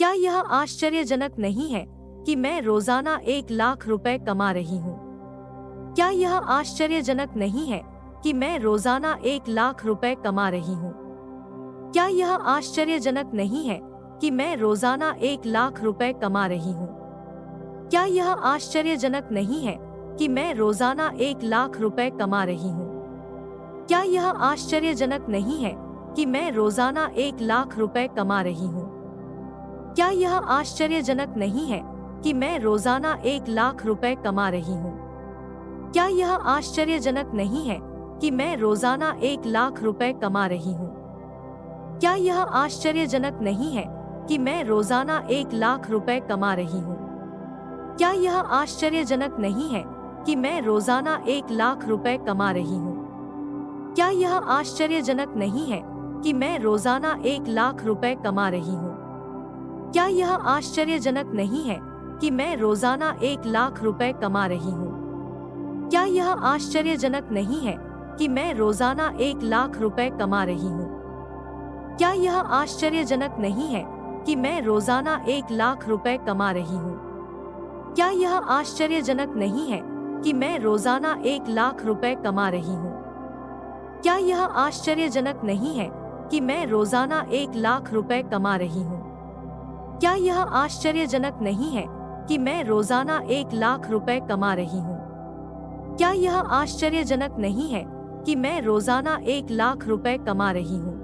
क्या यह आश्चर्यजनक नहीं है कि मैं रोजाना 1 लाख रुपए कमा रही हूँ? क्या यह आश्चर्यजनक नहीं है कि मैं रोजाना 1 लाख रुपए कमा रही हूँ? क्या यह आश्चर्यजनक नहीं है कि मैं रोजाना 1 लाख रुपए कमा रही हूँ? क्या यह आश्चर्यजनक नहीं है कि मैं रोजाना 1 लाख रुपए कमा रही हूँ? क्या यह आश्चर्यजनक नहीं है कि मैं रोजाना 1 लाख रुपए कमा रही हूँ? क्या यह आश्चर्यजनक नहीं है कि मैं रोजाना 1 लाख रुपए कमा रही हूँ? क्या यह आश्चर्यजनक नहीं है कि मैं रोजाना 1 लाख रुपए कमा रही हूँ? क्या यह आश्चर्यजनक नहीं है कि मैं रोजाना 1 लाख रुपए कमा रही हूँ? क्या यह आश्चर्यजनक नहीं है कि मैं रोजाना 1 लाख रुपए कमा रही हूँ? क्या यह आश्चर्यजनक नहीं है कि मैं रोजाना 1 लाख रुपए कमा रही हूँ? क्या यह आश्चर्यजनक नहीं है कि मैं रोजाना 1 लाख रुपए कमा रही हूँ? क्या यह आश्चर्यजनक नहीं है कि मैं रोजाना 1 लाख रुपए कमा रही हूँ? क्या यह आश्चर्यजनक नहीं है कि मैं रोजाना 1 लाख रुपए कमा रही हूँ? क्या यह आश्चर्यजनक नहीं है कि मैं रोजाना 1 लाख रुपए कमा रही हूँ? क्या यह आश्चर्यजनक नहीं है कि मैं रोजाना 1 लाख रुपए कमा रही हूँ? क्या यह आश्चर्यजनक नहीं है कि मैं रोजाना 1 लाख रुपए कमा रही हूँ? क्या यह आश्चर्यजनक नहीं है कि मैं रोजाना 1 लाख रुपए कमा रही हूँ?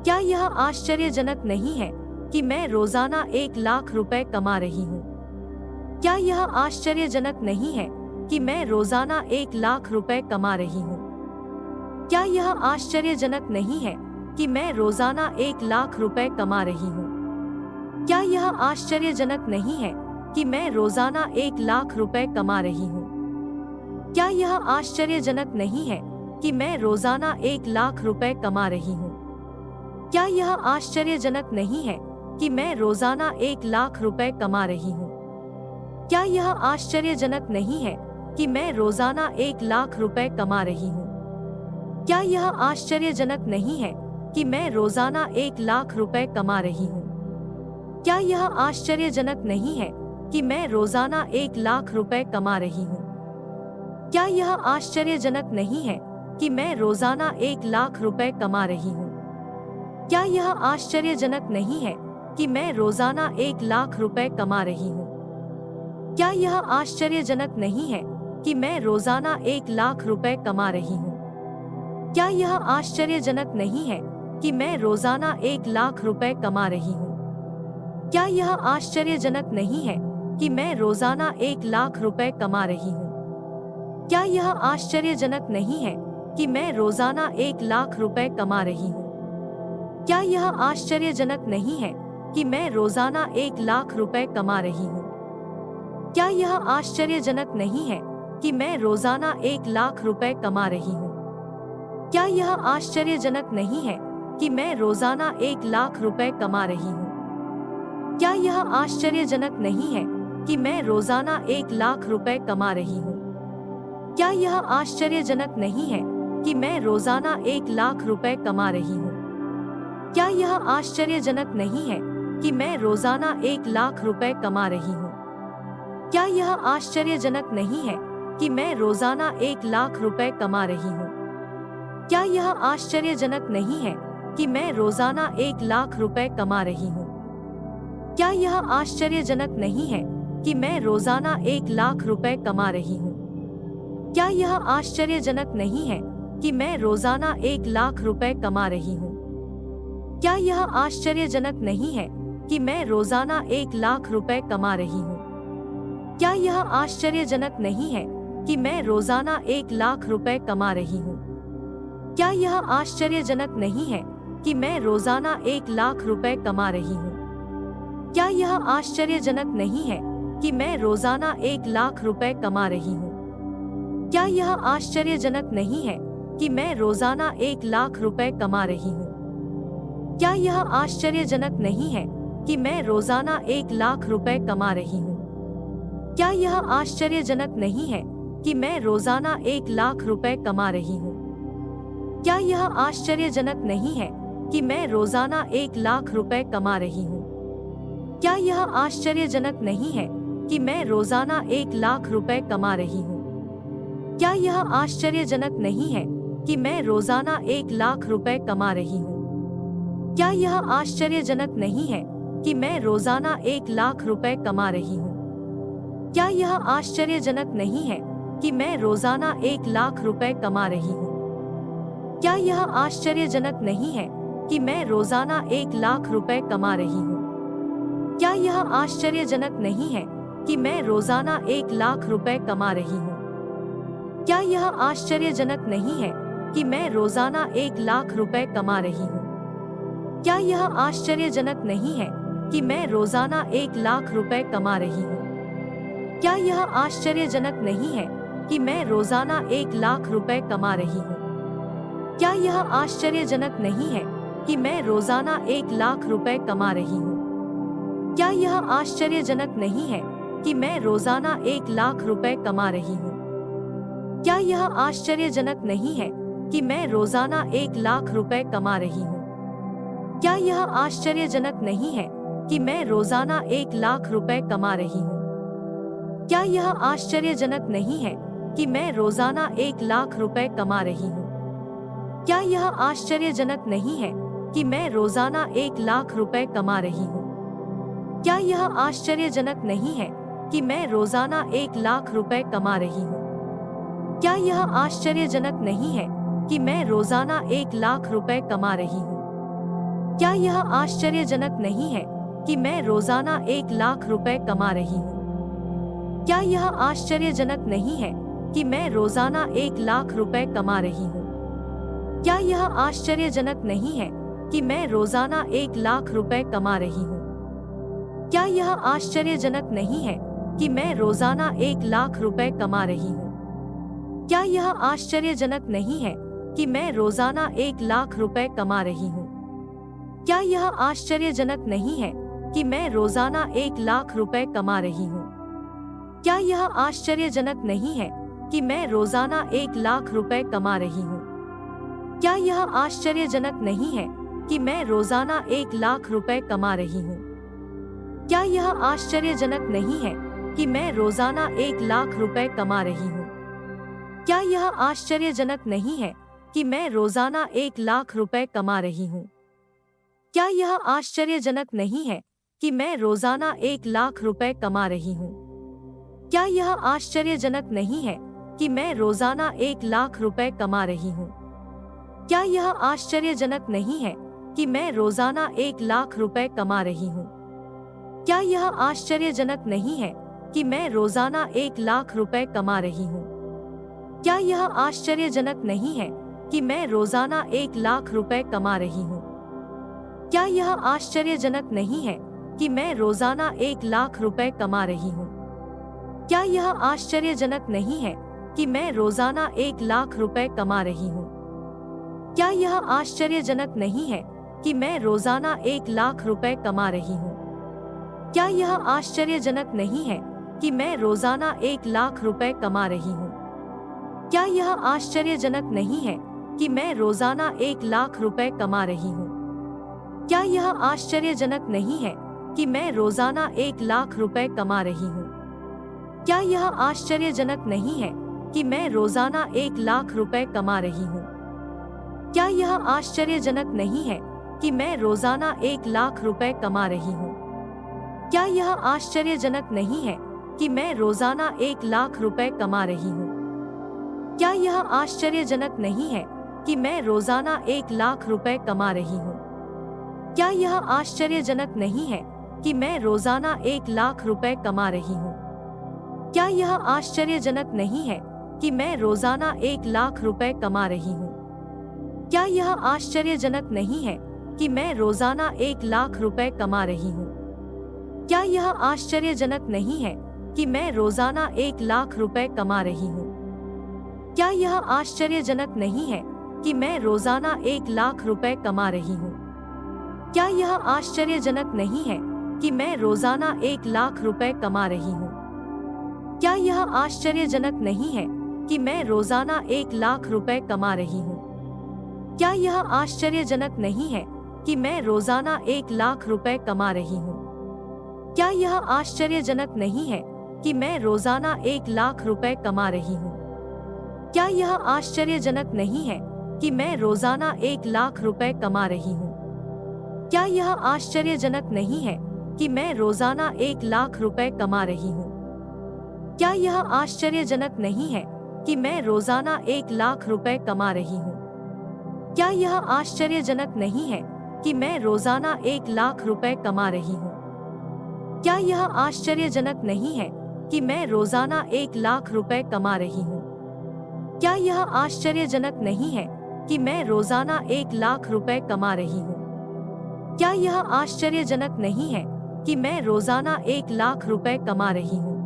क्या यह आश्चर्यजनक नहीं है कि मैं रोजाना 1 लाख रुपए कमा रही हूँ? क्या यह आश्चर्यजनक नहीं है कि मैं रोजाना 1 लाख रुपए कमा रही हूँ? क्या यह आश्चर्यजनक नहीं है कि मैं रोजाना 1 लाख रुपए कमा रही हूँ? क्या यह आश्चर्यजनक नहीं है कि मैं रोजाना 1 लाख रुपए कमा रही हूँ? क्या यह आश्चर्यजनक नहीं है कि मैं रोजाना 1 लाख रुपए कमा रही हूँ? क्या यह आश्चर्यजनक नहीं है कि मैं रोजाना 1 लाख रुपए कमा रही हूँ? क्या यह आश्चर्यजनक नहीं है कि मैं रोजाना 1 लाख रुपए कमा रही हूँ? क्या यह आश्चर्यजनक नहीं है कि मैं रोजाना 1 लाख रुपए कमा रही हूँ? क्या यह आश्चर्यजनक नहीं है कि मैं रोजाना 1 लाख रुपए कमा रही हूँ? क्या यह आश्चर्यजनक नहीं है कि मैं रोजाना 1 लाख रुपए कमा रही हूँ? क्या यह आश्चर्यजनक नहीं है कि मैं रोजाना 1 लाख रुपए कमा रही हूँ? क्या यह आश्चर्यजनक नहीं है कि मैं रोजाना 1 लाख रुपए कमा रही हूँ? क्या यह आश्चर्यजनक नहीं है कि मैं रोजाना 1 लाख रुपए कमा रही हूँ? क्या यह आश्चर्यजनक नहीं है कि मैं रोजाना 1 लाख रुपए कमा रही हूँ? क्या यह आश्चर्यजनक नहीं है कि मैं रोजाना 1 लाख रुपए कमा रही हूँ? क्या यह आश्चर्यजनक नहीं है कि मैं रोजाना 1 लाख रुपए कमा रही हूँ? क्या यह आश्चर्यजनक नहीं है कि मैं रोजाना 1 लाख रुपए कमा रही हूँ? क्या यह आश्चर्यजनक नहीं है कि मैं रोजाना 1 लाख रुपए कमा रही हूँ? क्या यह आश्चर्यजनक नहीं है कि मैं रोजाना 1 लाख रुपए कमा रही हूँ? क्या यह आश्चर्यजनक नहीं है कि मैं रोजाना 1 लाख रुपए कमा रही हूँ? क्या यह आश्चर्यजनक नहीं है कि मैं रोजाना 1 लाख रुपए कमा रही हूँ? क्या यह आश्चर्यजनक नहीं है कि मैं रोजाना 1 लाख रुपए कमा रही हूँ? क्या यह आश्चर्यजनक नहीं है कि मैं रोजाना 1 लाख रुपए कमा रही हूँ? क्या यह आश्चर्यजनक नहीं है कि मैं रोजाना 1 लाख रुपए कमा रही हूँ? क्या यह आश्चर्यजनक नहीं है कि मैं रोजाना 1 लाख रुपए कमा रही हूँ? क्या यह आश्चर्यजनक नहीं है कि मैं रोजाना 1 लाख रुपए कमा रही हूँ? क्या यह आश्चर्यजनक नहीं है कि मैं रोजाना 1 लाख रुपए कमा रही हूँ? क्या यह आश्चर्यजनक नहीं है कि मैं रोजाना 1 लाख रुपए कमा रही हूँ? क्या यह आश्चर्यजनक नहीं है कि मैं रोजाना 1 लाख रुपए कमा रही हूँ? क्या यह आश्चर्यजनक नहीं है कि मैं रोजाना 1 लाख रुपए कमा रही हूँ? क्या यह आश्चर्यजनक नहीं है कि मैं रोजाना 1 लाख रुपए कमा रही हूँ? क्या यह आश्चर्यजनक नहीं है कि मैं रोजाना 1 लाख रुपए कमा रही हूँ? क्या यह आश्चर्यजनक नहीं है कि मैं रोजाना 1 लाख रुपए कमा रही हूँ? यह आश्चर्यजनक नहीं है कि मैं रोजाना 1 लाख रुपए कमा रही हूँ? क्या यह आश्चर्यजनक नहीं है कि मैं रोजाना 1 लाख रुपए कमा रही हूँ? क्या यह आश्चर्यजनक नहीं है कि मैं रोजाना 1 लाख रुपए कमा रही हूँ? क्या यह आश्चर्यजनक नहीं है कि मैं रोजाना 1 लाख रुपए कमा रही हूँ? क्या यह आश्चर्यजनक नहीं है कि मैं रोजाना 1 लाख रुपए कमा रही हूँ? क्या यह आश्चर्यजनक नहीं है कि मैं रोजाना 1 लाख रुपए कमा रही हूँ? क्या यह आश्चर्यजनक नहीं है कि मैं रोजाना 1 लाख रुपए कमा रही हूँ? क्या यह आश्चर्यजनक नहीं है कि मैं रोजाना 1 लाख रुपए कमा रही हूँ? क्या यह आश्चर्यजनक नहीं है कि मैं रोजाना 1 लाख रुपए कमा रही हूँ? क्या यह आश्चर्यजनक नहीं है कि मैं रोजाना 1 लाख रुपए कमा रही हूँ? क्या यह आश्चर्यजनक नहीं है कि मैं रोजाना 1 लाख रुपए कमा रही हूँ? क्या यह आश्चर्यजनक नहीं है कि मैं रोजाना 1 लाख रुपए कमा रही हूँ? क्या यह आश्चर्यजनक नहीं है कि मैं रोजाना 1 लाख रुपए कमा रही हूँ? क्या यह आश्चर्यजनक नहीं है कि मैं रोजाना 1 लाख रुपए कमा रही हूँ? क्या यह आश्चर्यजनक नहीं है कि मैं रोजाना 1 लाख रुपए कमा रही हूँ? क्या यह आश्चर्यजनक नहीं है कि मैं रोजाना 1 लाख रुपए कमा रही हूँ? क्या यह आश्चर्यजनक नहीं है कि मैं रोजाना 1 लाख रुपए कमा रही हूँ? क्या यह आश्चर्यजनक नहीं है कि मैं रोजाना 1 लाख रुपए कमा रही हूँ? क्या यह आश्चर्यजनक नहीं है कि मैं रोजाना 1 लाख रुपए कमा रही हूँ? क्या यह आश्चर्यजनक नहीं है कि मैं रोजाना 1 लाख रुपए कमा रही हूँ? क्या यह आश्चर्यजनक नहीं है कि मैं रोजाना 1 लाख रुपए कमा रही हूँ? क्या यह आश्चर्यजनक नहीं है कि मैं रोजाना 1 लाख रुपए कमा रही हूँ? क्या यह आश्चर्यजनक नहीं है कि मैं रोजाना 1 लाख रुपए कमा रही हूँ? क्या यह आश्चर्यजनक नहीं है कि मैं रोजाना 1 लाख रुपए कमा रही हूँ? क्या यह आश्चर्यजनक नहीं है कि मैं रोजाना 1 लाख रुपए कमा रही हूँ? क्या यह आश्चर्यजनक नहीं है कि मैं रोजाना 1 लाख रुपए कमा रही हूँ? क्या यह आश्चर्यजनक नहीं है कि मैं रोजाना 1 लाख रुपए कमा रही हूँ? क्या यह आश्चर्यजनक नहीं है कि मैं रोजाना 1 लाख रुपए कमा रही हूँ? क्या यह आश्चर्यजनक नहीं है कि मैं रोजाना 1 लाख रुपए कमा रही हूँ? क्या यह आश्चर्यजनक नहीं है कि मैं रोजाना 1 लाख रुपए कमा रही हूँ? क्या यह आश्चर्यजनक नहीं है कि मैं रोजाना 1 लाख रुपए कमा रही हूँ? क्या यह आश्चर्यजनक नहीं है कि मैं रोजाना 1 लाख रुपए कमा रही हूँ? क्या यह आश्चर्यजनक नहीं है कि मैं रोजाना 1 लाख रुपए कमा रही हूँ? क्या यह आश्चर्यजनक नहीं है कि मैं रोजाना 1 लाख रुपए कमा रही हूँ? क्या यह आश्चर्यजनक नहीं है कि मैं रोजाना 1 लाख रुपए कमा रही हूँ? क्या यह आश्चर्यजनक नहीं है कि मैं रोजाना 1 लाख रुपए कमा रही हूँ? क्या यह आश्चर्यजनक नहीं है कि मैं रोजाना 1 लाख रुपए कमा रही हूँ? क्या यह आश्चर्यजनक नहीं है कि मैं रोजाना 1 लाख रुपए कमा रही हूँ? क्या यह आश्चर्यजनक नहीं है कि मैं रोजाना 1 लाख रुपए कमा रही हूँ? क्या यह आश्चर्यजनक नहीं है कि मैं रोजाना 1 लाख रुपए कमा रही हूँ? क्या यह आश्चर्यजनक नहीं है कि मैं रोजाना 1 लाख रुपए कमा रही हूँ? क्या यह आश्चर्यजनक नहीं है कि मैं रोजाना 1 लाख रुपए कमा रही हूँ? क्या यह आश्चर्यजनक नहीं है कि मैं रोजाना 1 लाख रुपए कमा रही हूँ? क्या यह आश्चर्यजनक नहीं है कि मैं रोजाना 1 लाख रुपए कमा रही हूँ? क्या यह आश्चर्यजनक नहीं है कि मैं रोजाना 1 लाख रुपए कमा रही हूँ? क्या यह आश्चर्यजनक नहीं है कि मैं रोजाना 1 लाख रुपए कमा रही हूँ? क्या यह आश्चर्यजनक नहीं है कि मैं रोजाना 1 लाख रुपए कमा रही हूँ? क्या यह आश्चर्यजनक नहीं है कि मैं रोजाना 1 लाख रुपए कमा रही हूँ? क्या यह आश्चर्यजनक नहीं है कि मैं रोजाना 1 लाख रुपए कमा रही हूँ? क्या यह आश्चर्यजनक नहीं है कि मैं रोजाना 1 लाख रुपए कमा रही हूँ? क्या यह आश्चर्यजनक नहीं है कि मैं रोजाना 1 लाख रुपए कमा रही हूँ? क्या यह आश्चर्यजनक नहीं है कि मैं रोजाना 1 लाख रुपए कमा रही हूँ? क्या यह आश्चर्यजनक नहीं है कि मैं रोजाना 1 लाख रुपए कमा रही हूँ? क्या यह आश्चर्यजनक नहीं है कि मैं रोजाना 1 लाख रुपए कमा रही हूँ? क्या यह आश्चर्यजनक नहीं है कि मैं रोजाना 1 लाख रुपए कमा रही हूँ? क्या यह आश्चर्यजनक नहीं है कि मैं रोजाना 1 लाख रुपए कमा रही हूँ? क्या यह आश्चर्यजनक नहीं है कि मैं रोजाना 1 लाख रुपए कमा रही हूँ? क्या यह आश्चर्यजनक नहीं है कि मैं रोजाना 1 लाख रुपए कमा रही हूँ?